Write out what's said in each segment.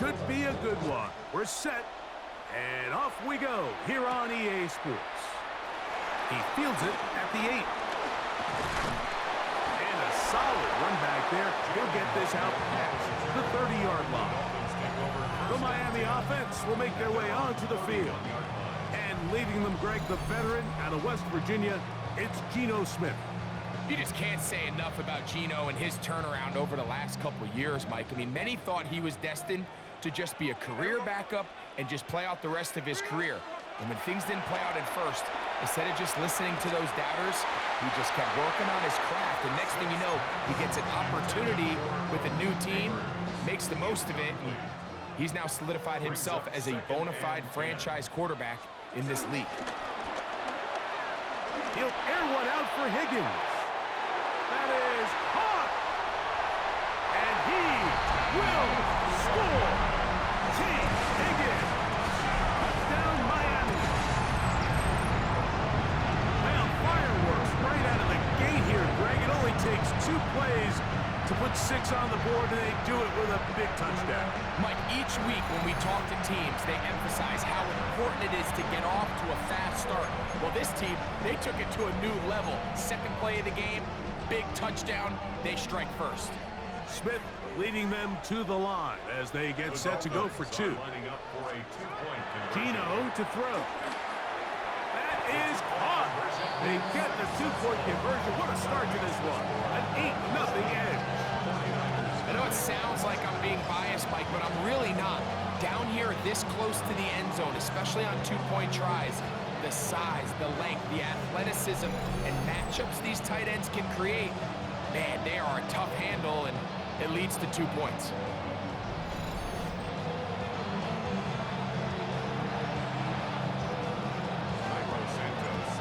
should be a good one. We're set, and off we go here on EA Sports. He fields it at the 8. And a solid run back there. He'll get this out past the 30-yard line. The Miami offense will make their way onto the field. And leading them, Greg, the veteran out of West Virginia, it's Geno Smith. You just can't say enough about Geno and his turnaround over the last couple of years, Mike. I mean, many thought he was destined to just be a career backup and just play out the rest of his career. And when things didn't play out at first, instead of just listening to those doubters, he just kept working on his craft. And next thing you know, he gets an opportunity with a new team, makes the most of it. And he's now solidified himself as a bona fide franchise quarterback in this league. He'll air one out for Higgins. That is caught. And he will score. T. Higgins. Touchdown, Miami. Well, fireworks right out of the gate here, Greg. It only takes 2 plays to put 6 on the board, and they do it with a big touchdown. Mike, each week when we talk to teams, they emphasize how important it is to get off to a fast start. Well, this team, they took it to a new level. Second play of the game, big touchdown, they strike first. Smith leading them to the line as they get set to go for 2. Geno to throw. That is caught. They get the 2-point conversion. What a start to this one. An 8-0 edge. I know it sounds like I'm being biased, Mike, but I'm really not. Down here this close to the end zone, especially on 2-point tries, the size, the length, the athleticism, and matchups these tight ends can create, man, they are a tough handle, and it leads to 2 points.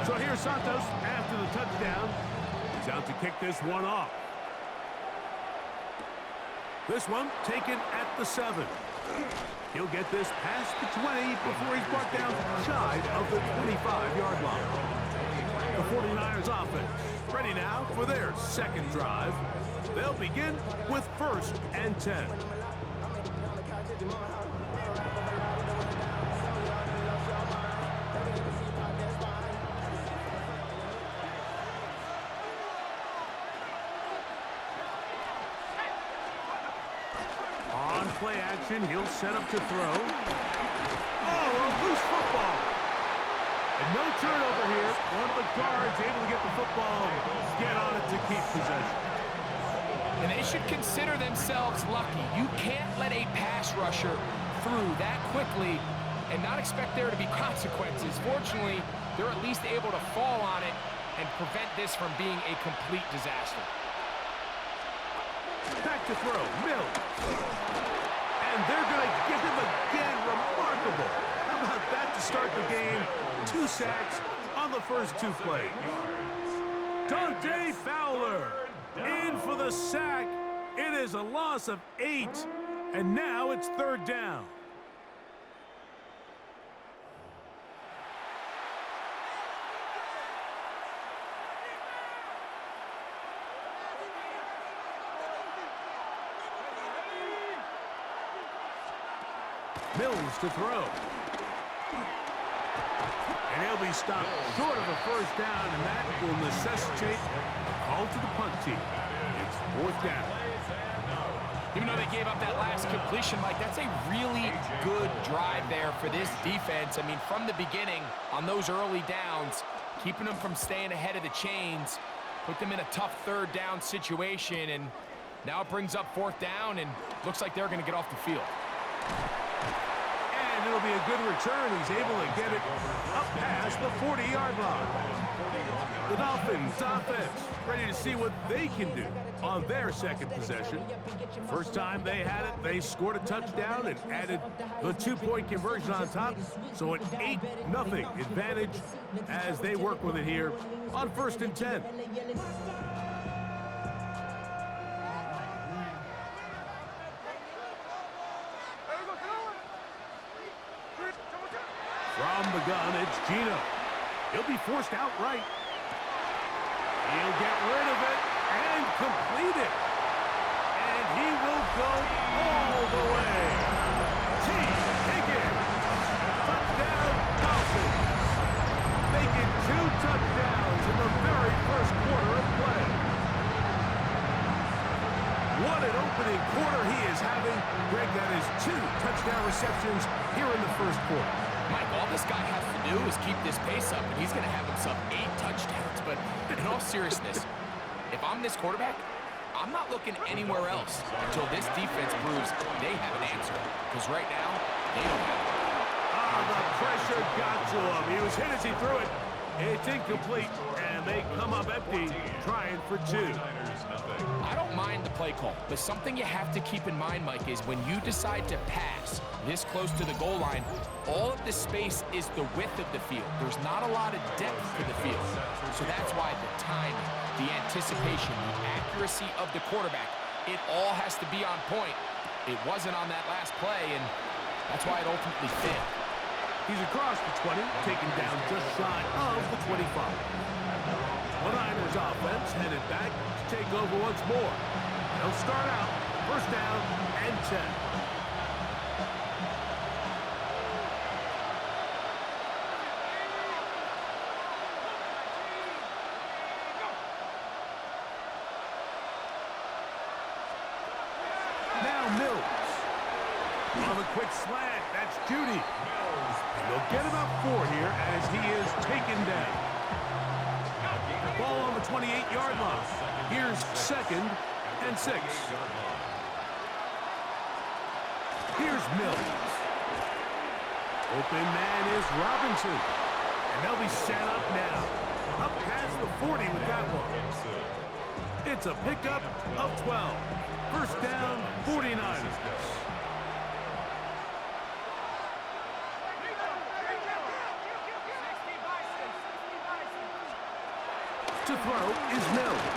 So here's Santos after the touchdown. He's out to kick this one off. This one taken at the 7. He'll get this past the 20 before he's brought down shy of the 25-yard line. The 49ers offense ready now for their second drive. They'll begin with 1st and 10. On play action, he'll set up to throw. Oh, a loose football. And no turnover here. One of the guards able to get the football, get on it to keep possession. And they should consider themselves lucky. You can't let a pass rusher through that quickly and not expect there to be consequences. Fortunately, they're at least able to fall on it and prevent this from being a complete disaster. Back to throw, Mills. And they're going to get him again. Remarkable. How about that to start the game? 2 sacks on the first 2 plays. Dante Fowler in for the sack. It is a loss of 8, and now it's 3rd down. Mills to throw. And he'll be stopped short of a 1st down, and that will necessitate a call to the punt team. It's 4th down. Even though they gave up that last completion, Mike, that's a really good drive there for this defense. I mean, from the beginning, on those early downs, keeping them from staying ahead of the chains, put them in a tough 3rd down situation, and now it brings up 4th down, and looks like they're going to get off the field. And it'll be a good return. He's able to get it up past the 40-yard line. The Dolphins offense ready to see what they can do on their second possession. First time they had it, they scored a touchdown and added the 2-point conversion on top. So an 8-0 advantage as they work with it here on 1st and 10. From the gun, it's Geno. He'll be forced outright. He'll get rid of it and complete it. And he will go all the way. Higgins. Touchdown, Dolphins. Making 2 touchdowns in the very first quarter of play. What an opening quarter he is having. Greg, that is 2 touchdown receptions here in the first quarter. Mike, all this guy has to do is keep this pace up, and he's going to have himself 8 touchdowns. But in all seriousness, if I'm this quarterback, I'm not looking anywhere else until this defense proves they have an answer. Because right now, they don't have it. The pressure got to him. He was hit as he threw it. It's incomplete, and they come up empty, trying for 2. I don't mind the play call, but something you have to keep in mind, Mike, is when you decide to pass this close to the goal line, all of the space is the width of the field. There's not a lot of depth to the field. So that's why the timing, the anticipation, the accuracy of the quarterback, it all has to be on point. It wasn't on that last play, and that's why it ultimately failed. He's across the 20, taken down just shy of the 25. The Niners offense headed back to take over once more. They'll start out first down and 10. Now Mills. On the quick slant, that's Judy. And they'll get about 4 here as he is taken down. Ball on the 28-yard line. Here's 2nd and 6. Here's Mills. Open man is Robinson. And they'll be set up now. Up past the 40 with that one. It's a pickup of 12. First down, 49ers. To throw is Mills.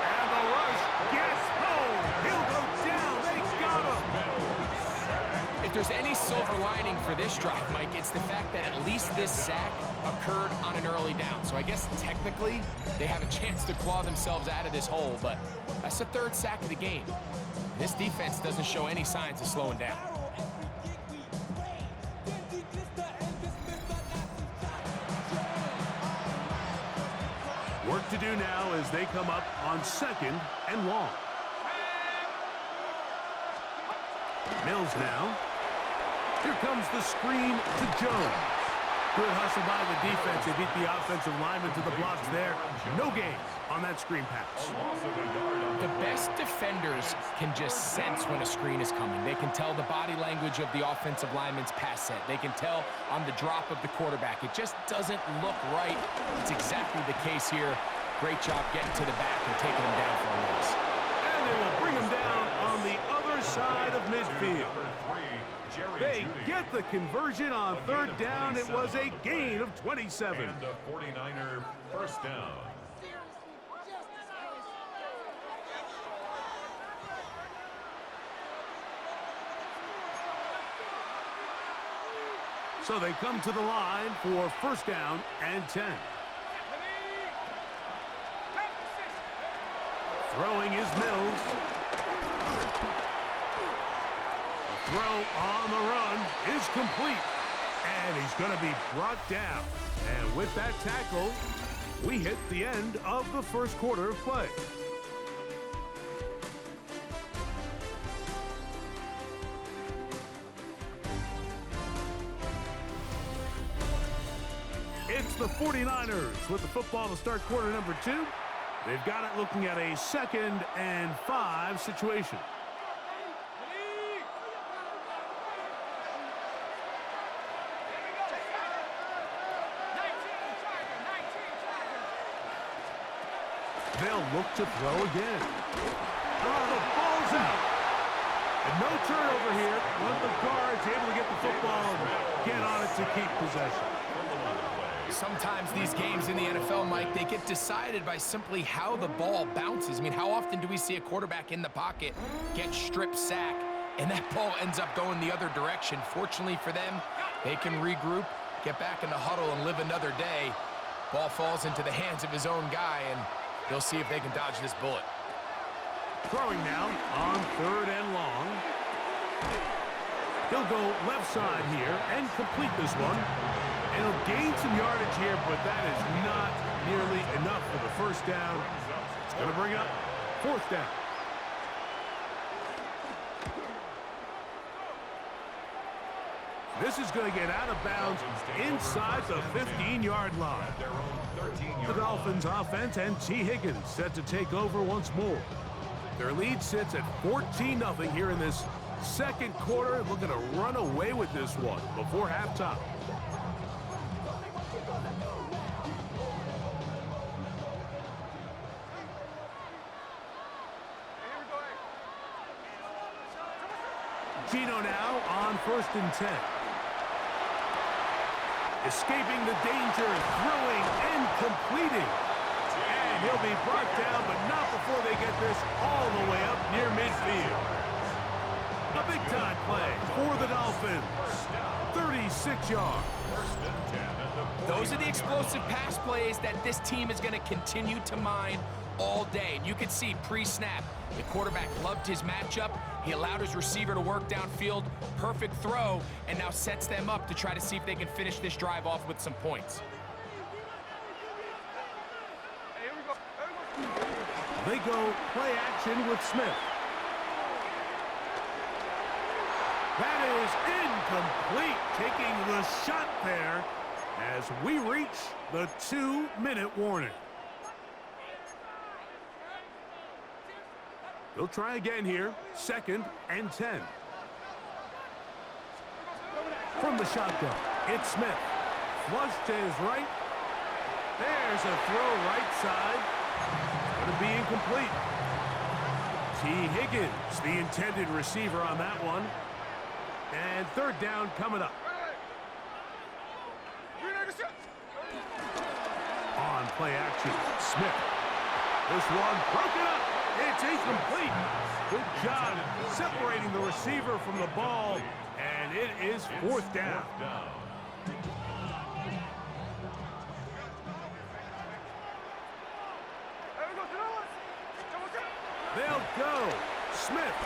And the rush gets home. He'll go down. They got him. If there's any silver lining for this drive, Mike, it's the fact that at least this sack occurred on an early down. So I guess technically they have a chance to claw themselves out of this hole, but that's the 3rd sack of the game. This defense doesn't show any signs of slowing down. Work to do now as they come up on 2nd and long. Mills now. Here comes the screen to Jones. Good hustle by the defense. They beat the offensive lineman to the blocks there. No gain on that screen pass. The best defenders can just sense when a screen is coming. They can tell the body language of the offensive lineman's pass set. They can tell on the drop of the quarterback. It just doesn't look right. It's exactly the case here. Great job getting to the back and taking him down for a loss. And they will bring him down on the other side of midfield. They get the conversion on 3rd down. It was a gain of 27. And a 49er first down. So they come to the line for first down and 10. Throwing is Mills. The throw on the run is complete. And he's going to be brought down. And with that tackle, we hit the end of the first quarter of play. It's the 49ers with the football to start quarter number 2. They've got it looking at a 2nd and 5 situation. They'll look to throw again. Oh, the ball's out. And no turnover here. One of the guards able to get the football and get on it to keep possession. Sometimes these games in the NFL, Mike, they get decided by simply how the ball bounces. I mean, how often do we see a quarterback in the pocket get strip sack, and that ball ends up going the other direction? Fortunately for them, they can regroup, get back in the huddle, and live another day. Ball falls into the hands of his own guy, and they'll see if they can dodge this bullet. Throwing now on 3rd and long. He'll go left side here and complete this one. And he'll gain some yardage here, but that is not nearly enough for the first down. It's going to bring up 4th down. This is going to get out of bounds inside the 15-yard line. The Dolphins offense and T. Higgins set to take over once more. Their lead sits at 14-0 here in this second quarter. Looking to run away with this one before halftime. Gino now on 1st and 10. Escaping the danger, throwing and completing. And he'll be brought down, but not before they get this all the way up near midfield. A big-time play for the Dolphins. 36 yards. Those are the explosive pass plays that this team is going to continue to mine all day. And you can see pre-snap, the quarterback loved his matchup. He allowed his receiver to work downfield, perfect throw, and now sets them up to try to see if they can finish this drive off with some points. They go play action with Smith. That is incomplete, taking the shot there as we reach the 2-minute warning. They'll try again here, 2nd and 10. From the shotgun, it's Smith. Flush to his right. There's a throw right side. Going to be incomplete. T. Higgins, the intended receiver on that one. And 3rd down coming up. On play action, Smith. This one broken up. It's incomplete. Good job separating the receiver from the ball, and it is 4th down. They'll go. Smith.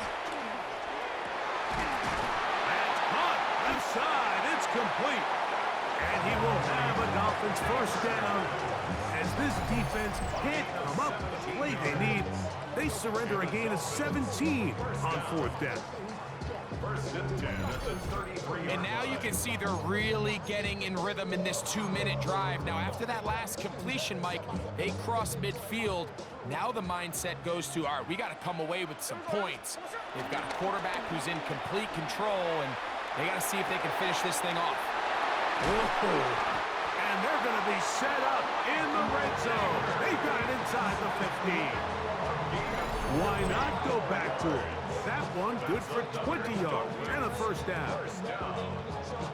That's caught. Left side. It's complete. And he will have a Dolphins 1st down. As this defense can't come up with the play they need, they surrender a gain of 17 on 4th down. And now you can see they're really getting in rhythm in this 2-minute drive. Now, after that last completion, Mike, they cross midfield. Now the mindset goes to, all right, we got to come away with some points. They've got a quarterback who's in complete control, and they got to see if they can finish this thing off. Whoa. And they're going to be set up in the red zone. They've got it inside the 15. Why not go back to it? That one good for 20 yards and a 1st down.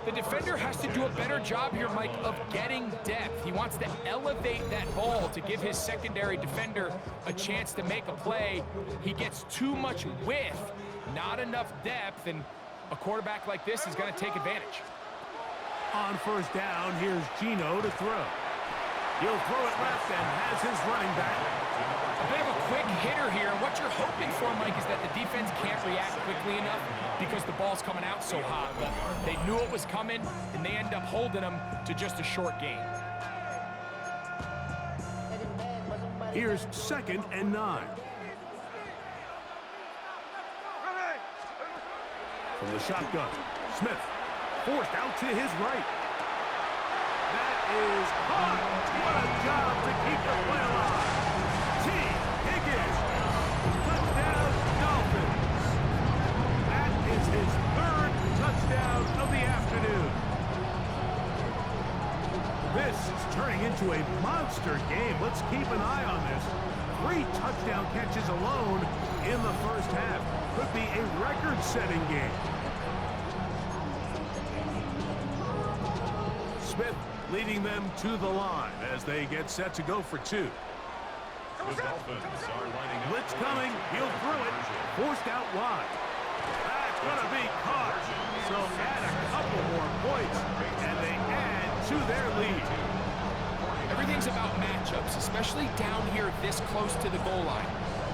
The defender has to do a better job here, Mike, of getting depth. He wants to elevate that ball to give his secondary defender a chance to make a play. He gets too much width, not enough depth, and a quarterback like this is going to take advantage. On 1st down, here's Gino to throw. He'll throw it left and has his running back. A bit of a quick hitter here, and what you're hoping for, Mike, is that the defense can't react quickly enough because the ball's coming out so hot. But they knew it was coming, and they end up holding them to just a short gain. Here's 2nd and 9. From the shotgun, Smith forced out to his right. That is caught. What a job to keep the play alive. T. Higgins. Touchdown, Dolphins. That is his 3rd touchdown of the afternoon. This is turning into a monster game. Let's keep an eye on this. 3 touchdown catches alone in the 1st half. Could be a record-setting game. Smith leading them to the line as they get set to go for 2. The Dolphins are lining up. Blitz coming. He'll throw it. Forced out wide. That's going to be caught. So add a couple more points, and they add to their lead. Everything's about matchups, especially down here this close to the goal line.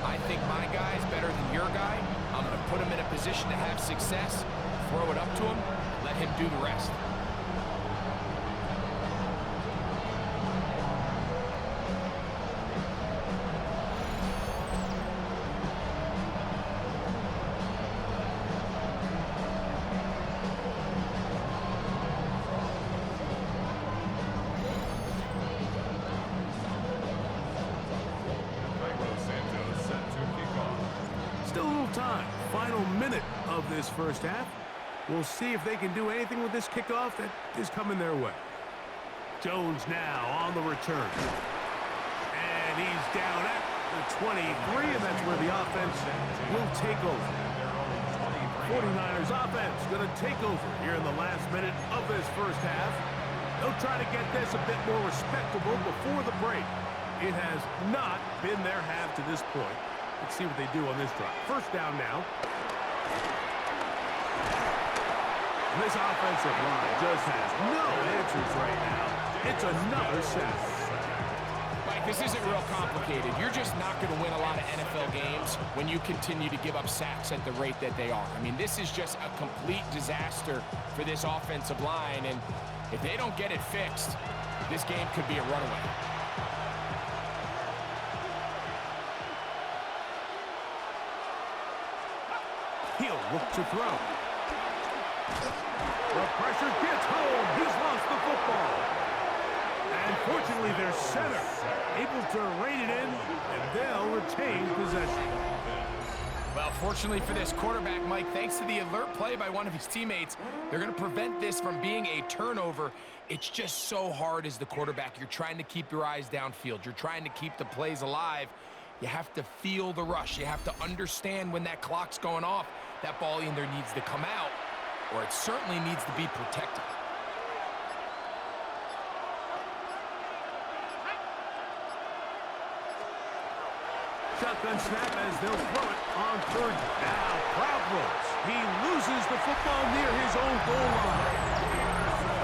I think my guy is better than your guy. I'm going to put him in a position to have success, throw it up to him, let him do the rest. Still a little time. Final minute of this first half. We'll see if they can do anything with this kickoff that is coming their way. Jones now on the return. And he's down at the 23, and that's where the offense will take over. 49ers offense going to take over here in the last minute of this first half. They'll try to get this a bit more respectable before the break. It has not been their half to this point. Let's see what they do on this drive. First down now. This offensive line just has no answers right now. It's another sack. Mike, this isn't real complicated. You're just not going to win a lot of NFL games when you continue to give up sacks at the rate that they are. I mean, this is just a complete disaster for this offensive line, and if they don't get it fixed, this game could be a runaway. He'll look to throw. The pressure gets home. He's lost the football. And fortunately, their center able to rein it in, and they'll retain possession. Well, fortunately for this quarterback, Mike, thanks to the alert play by one of his teammates, they're going to prevent this from being a turnover. It's just so hard as the quarterback. You're trying to keep your eyes downfield. You're trying to keep the plays alive. You have to feel the rush. You have to understand when that clock's going off. That ball either needs to come out, or it certainly needs to be protected. Shotgun snap as they'll throw it on third down. Problems. He loses the football near his own goal line.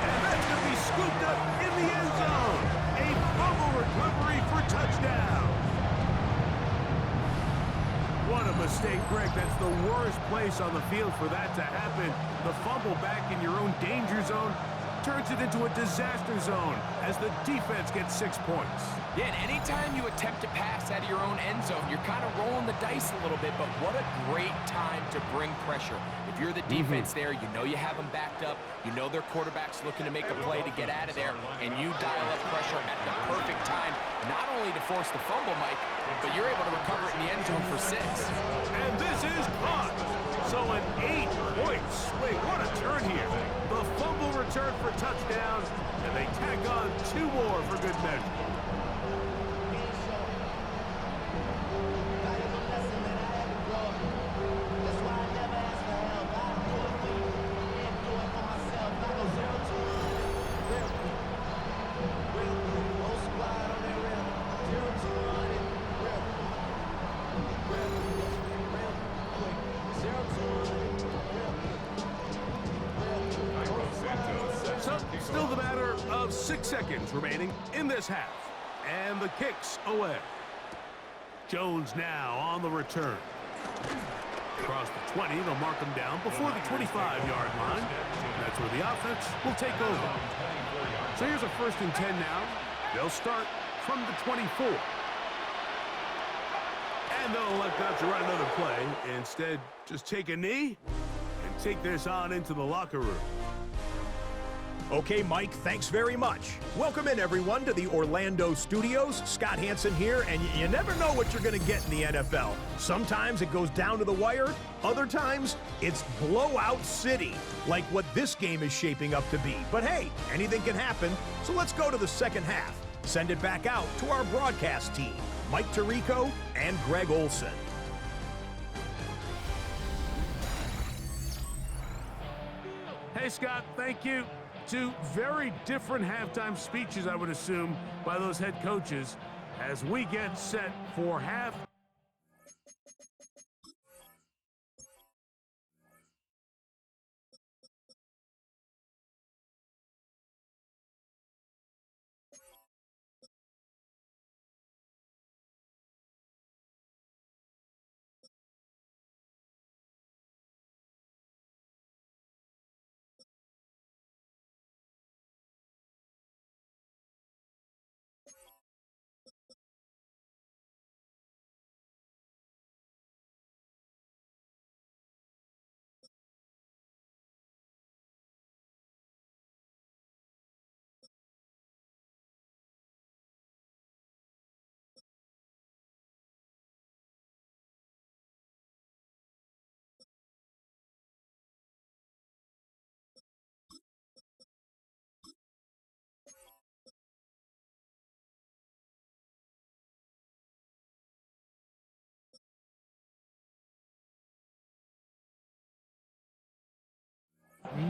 And that's going to be scooped up in the end zone. A fumble recovery for touchdown. What a mistake, Greg. That's the worst place on the field for that to happen. The fumble back in your own danger zone turns it into a disaster zone as the defense gets 6 points. Yeah, and anytime you attempt to pass out of your own end zone, you're kind of rolling the dice a little bit, but what a great time to bring pressure. If you're the defense there, you know you have them backed up, you know their quarterback's looking to make a play to get out of there, and you dial up pressure at the perfect time, not only to force the fumble, Mike, but you're able to recover it in the end zone for 6. And this is caught. So an 8-point swing. What a turn here. The fumble return for touchdown, and they tack on 2 more for good measure. Still the matter of 6 seconds remaining in this half. And the kick's away. Jones now on the return. Across the 20, they'll mark him down before the 25-yard line. That's where the offense will take over. So here's a 1st and 10 now. They'll start from the 24. And they'll elect not to run another play. Instead, just take a knee and take this on into the locker room. Okay, Mike, thanks very much. Welcome in, everyone, to the Orlando studios. Scott Hansen here, and you never know what you're going to get in the NFL. Sometimes it goes down to the wire. Other times, it's blowout city, like what this game is shaping up to be. But hey, anything can happen, so let's go to the second half. Send it back out to our broadcast team, Mike Tirico and Greg Olson. Hey, Scott, thank you. 2 very different halftime speeches, I would assume, by those head coaches as we get set for half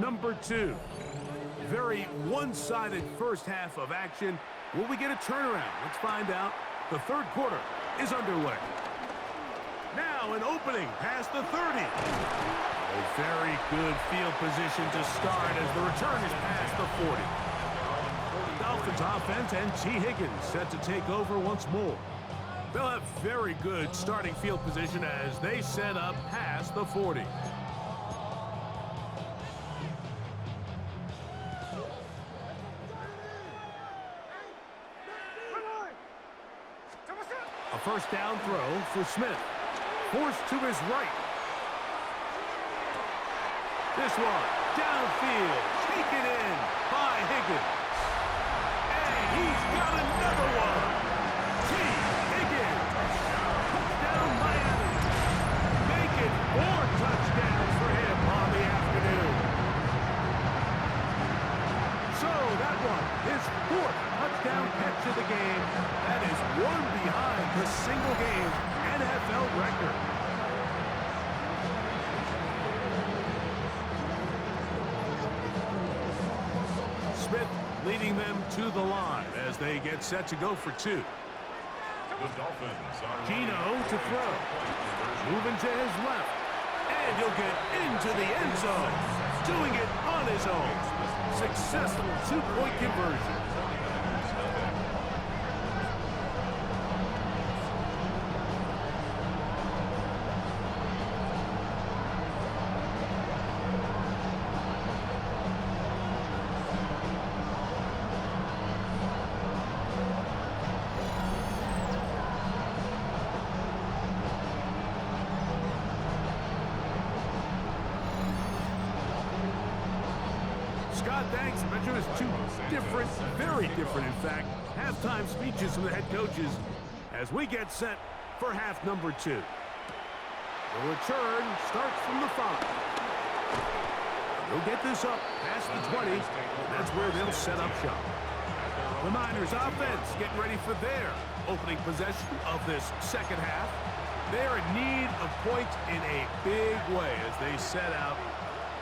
number 2. Very one-sided first half of action. Will we get a turnaround? Let's find out. The third quarter is underway. Now an opening past the 30. A very good field position to start as the return is past the 40. The Dolphins offense and T. Higgins set to take over once more. They'll have very good starting field position as they set up past the 40. A first down throw for Smith. Forced to his right. This one, downfield, taken in by Higgins. And he's got another one. T. Higgins. Touchdown Miami. Make it 4 touchdowns for him on the afternoon. So that one, his 4th touchdown catch of the game. That is one behind the single-game NFL record. Smith leading them to the line as they get set to go for 2. The Dolphins are Gino to throw. Moving to his left. And he'll get into the end zone. Doing it on his own. Successful 2-point conversion. Scott, thanks. I mentioned it's 2 different, very different, in fact, halftime speeches from the head coaches as we get set for half number 2. The return starts from the 5. They'll get this up past the 20, and that's where they'll set up shop. The Niners offense getting ready for their opening possession of this second half. They're in need of points in a big way as they set out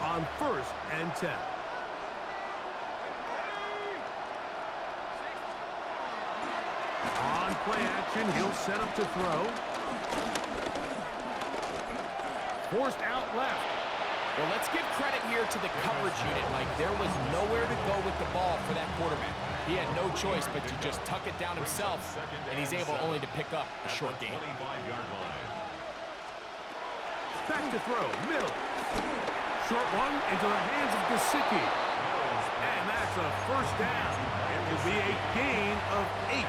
on 1st and 10. On play action, he'll set up to throw. Forced out left. Well, let's give credit here to the coverage unit, Mike. There was nowhere to go with the ball for that quarterback. He had no choice but to just tuck it down himself, and he's able only to pick up a short gain. Back to throw, Mills. Short one into the hands of Gesicki. And that's a first down. It will be a gain of 8.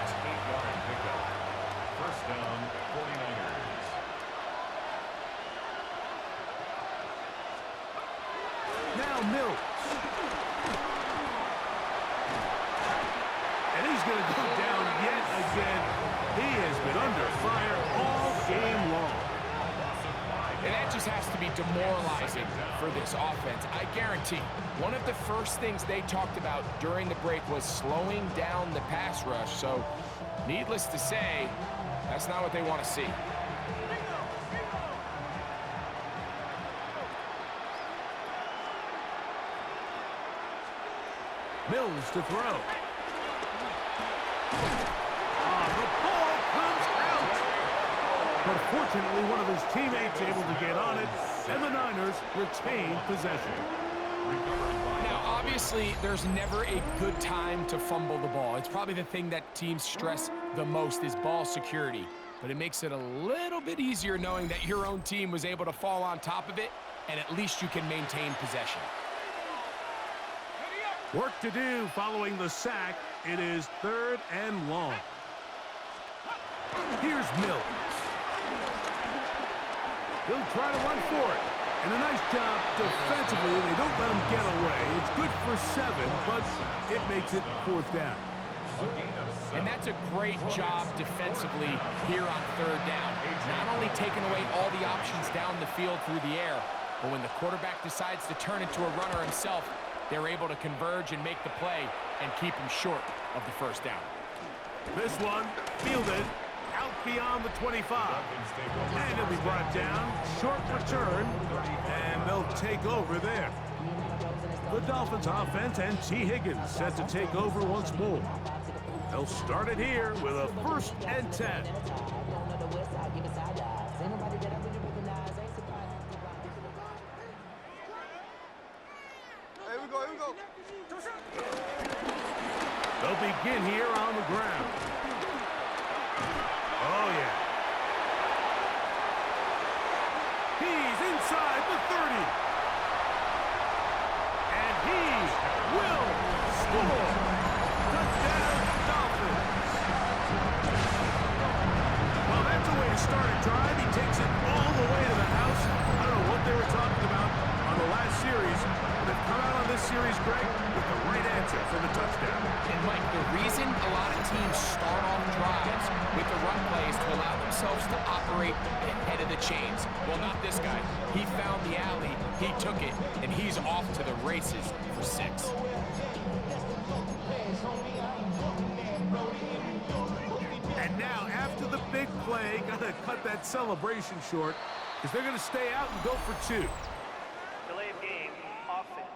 First down, 49ers. Now Mills. And he's going to go down yet again. He has been under fire all game long. And that just has to be demoralizing for this offense. I guarantee one of the first things they talked about during the break was slowing down the pass rush. So, needless to say, that's not what they want to see. Mills to throw. The ball comes out. But fortunately, one of his teammates able to get on it, and the Niners retain possession. Now, obviously, there's never a good time to fumble the ball. It's probably the thing that teams stress the most is ball security. But it makes it a little bit easier knowing that your own team was able to fall on top of it, and at least you can maintain possession. Work to do following the sack. It is 3rd and long. Here's Mills. He'll try to run for it. And a nice job defensively. They don't let him get away. It's good for 7, but it makes it 4th down. And that's a great job defensively here on 3rd down. Not only taking away all the options down the field through the air, but when the quarterback decides to turn into a runner himself, they're able to converge and make the play and keep him short of the 1st down. This one fielded out beyond the 25. And it'll be brought down. Short return. And they'll take over there. The Dolphins offense and T. Higgins set to take over once more. They'll start it here with a 1st and 10. Here we go. They'll begin here on the ground. Oh, yeah. He's inside the 30. And he will score. Touchdown, Dolphins. Well, that's a way to start a drive. He takes it all the way to the house. I don't know what they were talking about on the last series. They've come out on this series, Greg, with the right answer for the touchdown. And, Mike, the reason a lot of teams start off drives with the run plays to allow themselves to operate ahead of the chains. Well, not this guy. He found the alley, he took it, and he's off to the races for 6. And now, after the big play, got to cut that celebration short because they're going to stay out and go for 2. Delay of game, offense.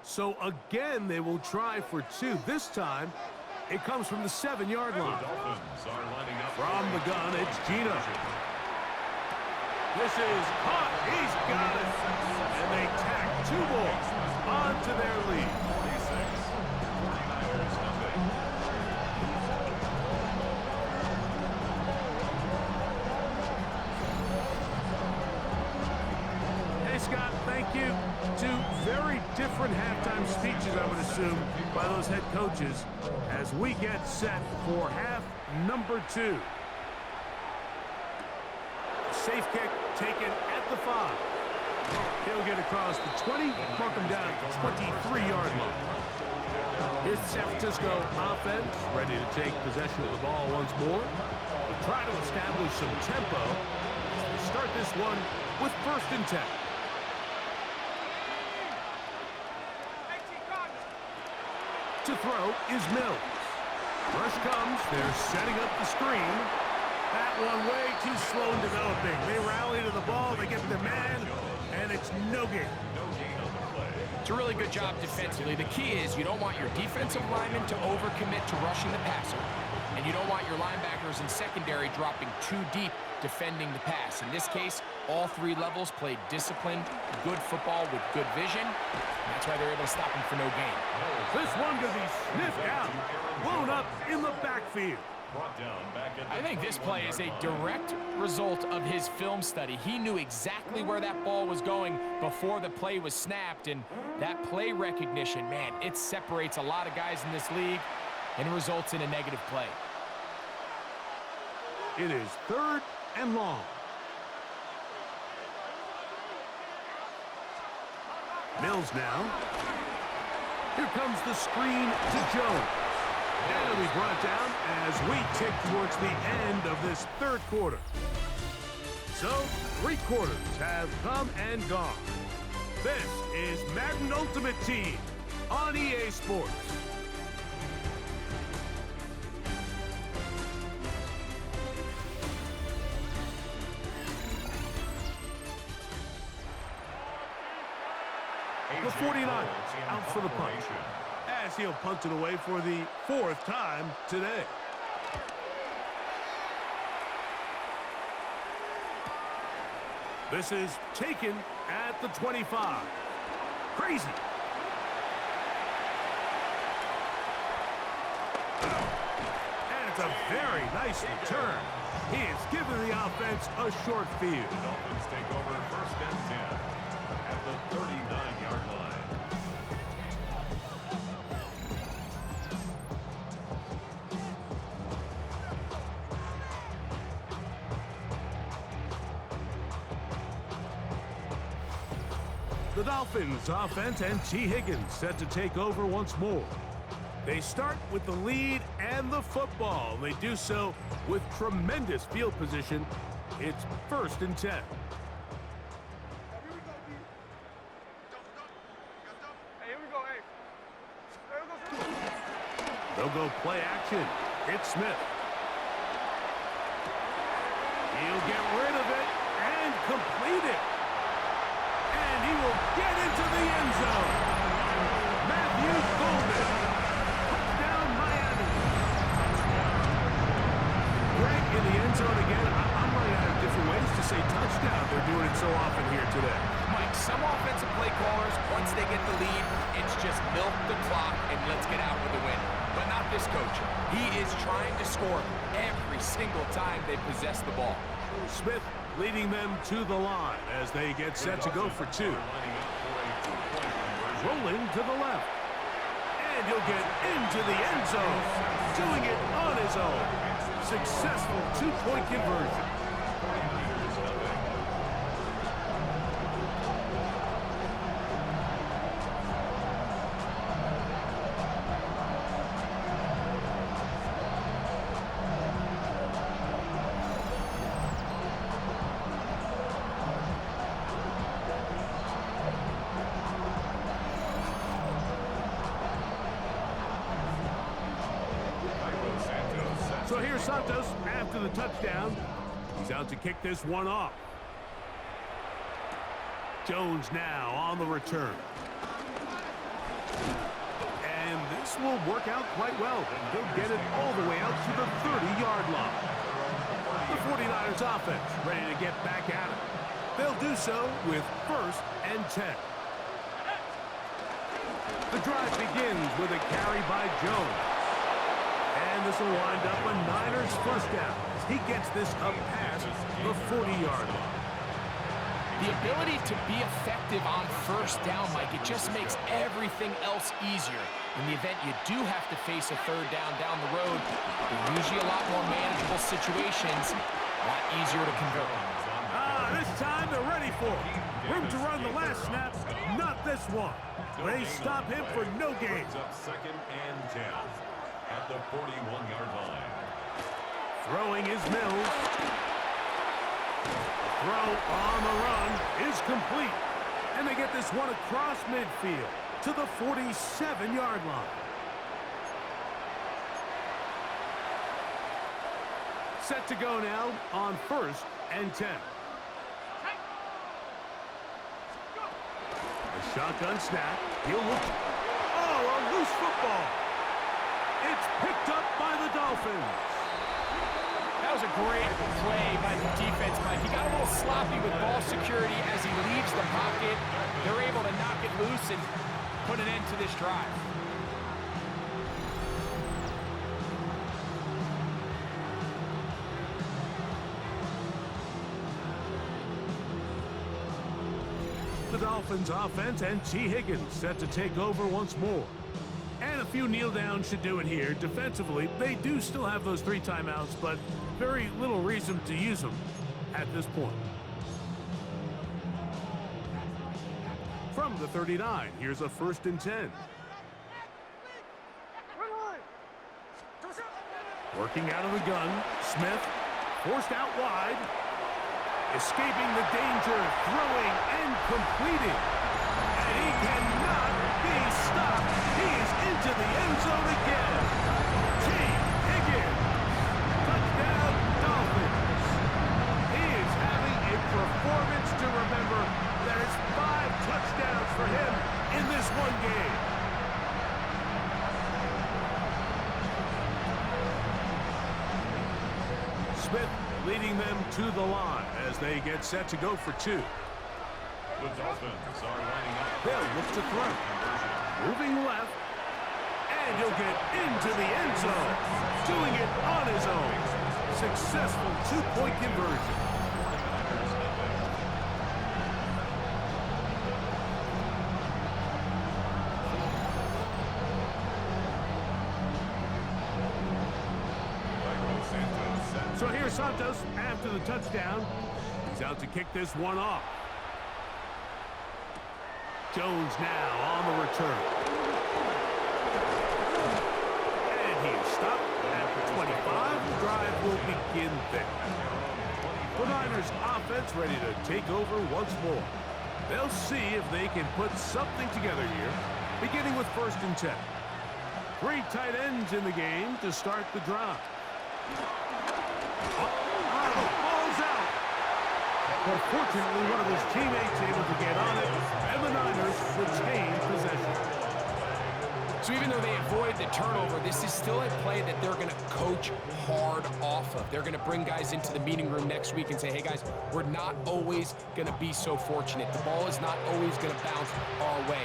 So again, they will try for 2. This time, it comes from the 7-yard line. The Dolphins are lining up From the gun, it's Gino. This is caught. He's got it. And they tack 2 more onto their lead. 49ers nothing. Hey, Scott, thank you. 2 very different halftime speeches, I would assume, by those head coaches as we get set for half number 2. Safe kick taken at the 5. He'll get across the 20, mark him down at the 23-yard line. Here's the San Francisco offense, ready to take possession of the ball once more. They'll try to establish some tempo as they start this one with 1st and 10. To throw is Mills. Rush comes. They're setting up the screen. That one way too slow in developing. They rally to the ball. They get the man, and it's no gain. It's a really good job defensively. The key is you don't want your defensive linemen to overcommit to rushing the passer, and you don't want your linebackers in secondary dropping too deep defending the pass. In this case, all 3 levels played disciplined, good football with good vision. And that's why they're able to stop him for no gain. This one going to be sniffed out, blown up in the backfield. I think this play is a direct result of his film study. He knew exactly where that ball was going before the play was snapped, and that play recognition, man, it separates a lot of guys in this league and results in a negative play. It is 3rd and long. Mills now. Here comes the screen to Jones. And it'll be brought down as we tick towards the end of this 3rd quarter. So, 3 quarters have come and gone. This is Madden Ultimate Team on EA Sports. The 49ers out for the punt, as he'll punt it away for the 4th time today. This is taken at the 25. Crazy. And it's a very nice return. He has given the offense a short field. The Dolphins take over 1st and 10 at the 39-yard line. The Dolphins offense and T. Higgins set to take over once more. They start with the lead and the football. They do so with tremendous field position. It's 1st and 10. They'll go play action. It's Smith. complete it. And he will get into the end zone. Matthew Golden. Touchdown, Miami. Greg in the end zone again. I'm running out of different ways to say touchdown. They're doing it so often here today. Mike, some offensive play callers, once they get the lead, it's just milk the clock and let's get out with a win. But not this coach. He is trying to score every single time they possess the ball. Smith leading them to the line as they get set to go for two. Rolling to the left. And he'll get into the end zone. Doing it on his own. Successful two-point conversion. So here's Santos after the touchdown. He's out to kick this one off. Jones now on the return. And this will work out quite well. They'll get it all the way out to the 30-yard line. The 49ers offense ready to get back at it. They'll do so with 1st and 10. The drive begins with a carry by Jones. And this will wind up a Niners first down. He gets this up past the 40-yard line. The ability to be effective on first down, Mike, it just makes everything else easier. In the event you do have to face a third down the road, they're usually a lot more manageable situations, a lot easier to convert. This time they're ready for it. Room to run the last snap, not this one. They stop him for no gain. Up 2nd and 10 at the 41-yard line. Throwing is Mills. The throw on the run is complete. And they get this one across midfield to the 47-yard line. Set to go now on 1st and 10. A shotgun snap. He'll look. Oh, a loose football. It's picked up by the Dolphins. That was a great play by the defense, Mike. He got a little sloppy with ball security as he leaves the pocket. They're able to knock it loose and put an end to this drive. The Dolphins offense and T. Higgins set to take over once more. And a few kneel downs should do it here. Defensively, they do still have those 3 timeouts, but very little reason to use them at this point. From the 39, here's a 1st and 10. Working out of the gun, Smith forced out wide. Escaping the danger, throwing and completing. And he cannot be stopped. He is into the end zone again. T. Higgins. Touchdown, Dolphins. He is having a performance to remember. There's 5 touchdowns for him in this one game. Smith leading them to the line as they get set to go for 2. The Dolphins are lining up. They'll look to throw. Moving left. And he'll get into the end zone. Doing it on his own. Successful 2-point conversion. So here's Santos after the touchdown. He's out to kick this one off. Jones now on the return. And he's stopped at the 25. The drive will begin there. The Niners offense ready to take over once more. They'll see if they can put something together here, beginning with 1st and 10. 3 tight ends in the game to start the drive. The but fortunately one of his teammates able to get on it, and the Niners retain possession. So even though they avoid the turnover, this is still a play that they're going to coach hard off of. They're going to bring guys into the meeting room next week and say, hey guys, we're not always going to be so fortunate. The ball is not always going to bounce our way.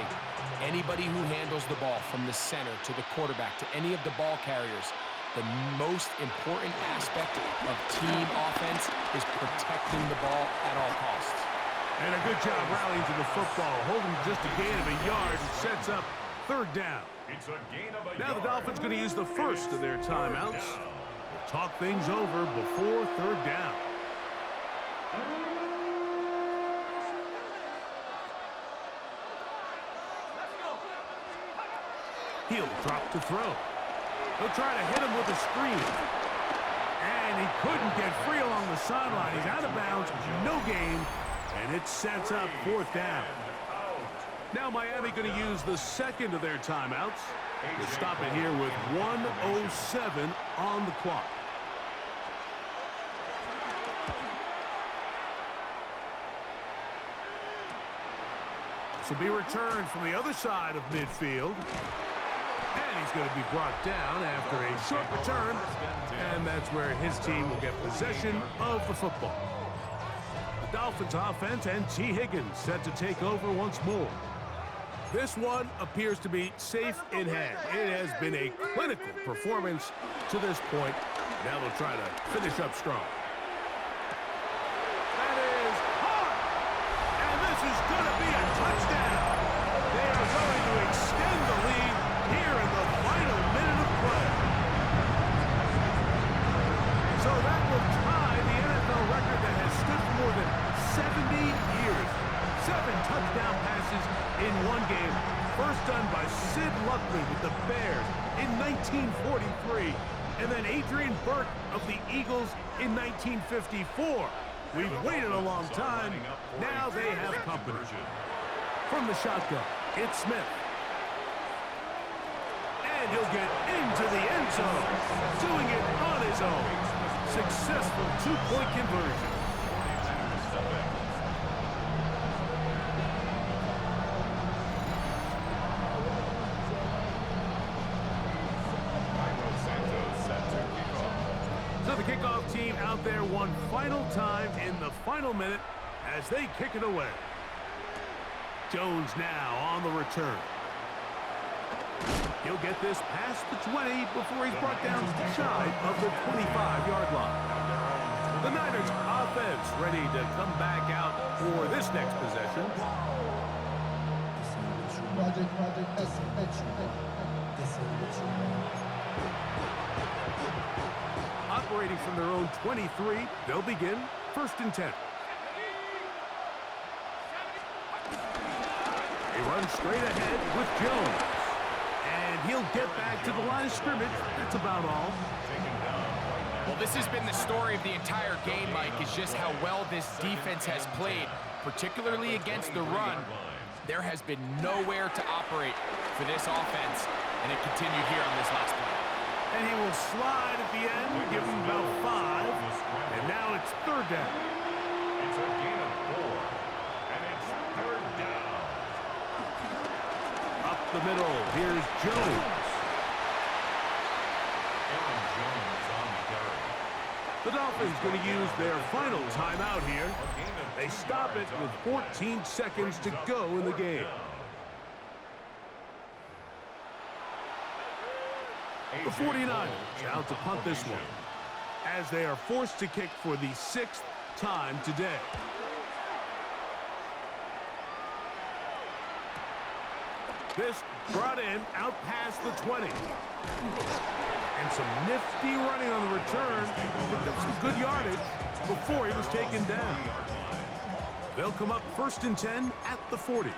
Anybody who handles the ball from the center to the quarterback to any of the ball carriers, the most important aspect of team offense is protecting the ball at all costs. And a good job rallying to the football, holding just a gain of a yard and sets up third down. It's a gain of a Now the yard. Dolphins going to use the first of their timeouts. We'll talk things over before third down. He'll drop to throw. He'll try to hit him with a screen. And he couldn't get free along the sideline. He's out of bounds, no gain, and it sets up fourth down. Now Miami going to use the second of their timeouts. We'll stop it here with 1:07 on the clock. This will be returned from the other side of midfield. And he's going to be brought down after a short return. And that's where his team will get possession of the football. The Dolphins offense and T. Higgins set to take over once more. This one appears to be safe in hand. It has been a clinical performance to this point. Now they'll try to finish up strong. That is hard. And this is going to be a touchdown. They are going to extend the lead here in the final minute of play. So that will tie the NFL record that has stood for more than 70 years. 7 touchdown passes in one game. First done by Sid Luckley with the Bears in 1943. And then Adrian Burke of the Eagles in 1954. We've waited a long time. Now they have company. From the shotgun, it's Smith. And he'll get into the end zone. Doing it on his own. Successful two-point conversion. So the kickoff team out there one final time in the final minute as they kick it away. Jones now on the return. He'll get this past the 20 before he's brought down shy of the 25-yard line. The Niners offense ready to come back out for this next possession. Operating from their own 23, they'll begin 1st and 10. They run straight ahead with Jones. And he'll get back to the line of scrimmage. That's about all. Well, this has been the story of the entire game, Mike, is just how well this defense has played, particularly against the run. There has been nowhere to operate for this offense, and it continued here on this last play. And he will slide at the end, give him about 5. And now it's third down. It's a gain of 4. And it's third down. Up the middle, here's Jones. Aaron Jones on the carry. The Dolphins going to use their final timeout here. They stop it with 14 seconds to go in the game. The 49ers out to punt this one, as they are forced to kick for the 6th time today. This brought in out past the 20. And some nifty running on the return. Picked up some good yardage before he was taken down. They'll come up 1st and 10 at the 40.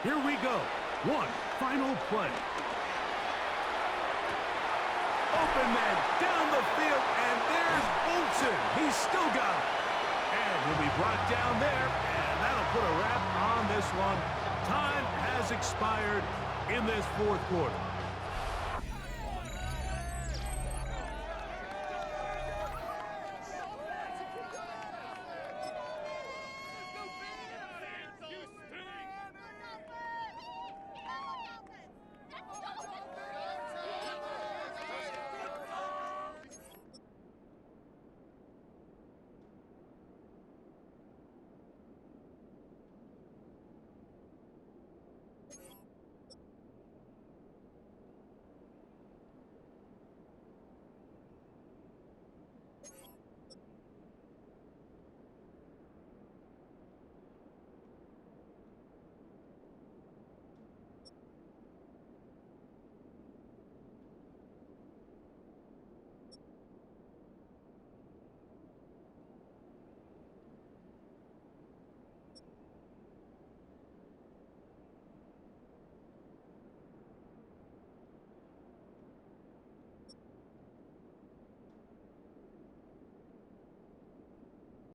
Here we go. One final play. Open man down the field, and there's Olsen. He's still got it. And he'll be brought down there, and that'll put a wrap on this one. Time has expired in this 4th quarter.